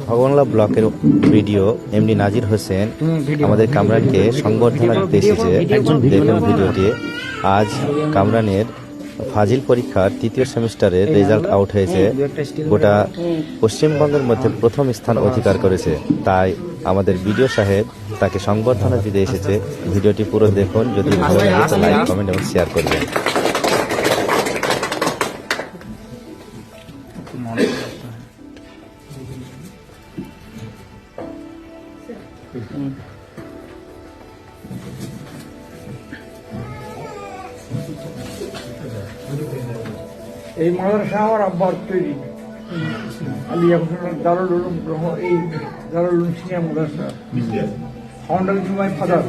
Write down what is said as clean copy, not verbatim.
ভগবানলা ব্লকের video MD নাজির হোসেন আমাদের কামরানকে সংবর্ধনা দিতে এসেছে। দেখুন ভিডিওটি। আজ কামরানের ফাজিল পরীক্ষার তৃতীয় সেমিস্টারের রেজাল্ট আউট হয়েছে। গোটা পশ্চিমবঙ্গের মধ্যে প্রথম স্থান অধিকার করেছে। তাই আমাদের বিডিও সাহেব তাকে সংবর্ধনা দিতে এসেছে। ভিডিওটি পুরো দেখুন। যদি ভালো লাগে তো লাইক, কমেন্ট এবং শেয়ার করবেন। এই মাদ্রাসা আমার আব্বার তৈরি আলিয়া দারুল উলুম এই দারুল উলুম সিনিয়র মাদ্রাসা ফাউন্ডার টু মাই ফাদার।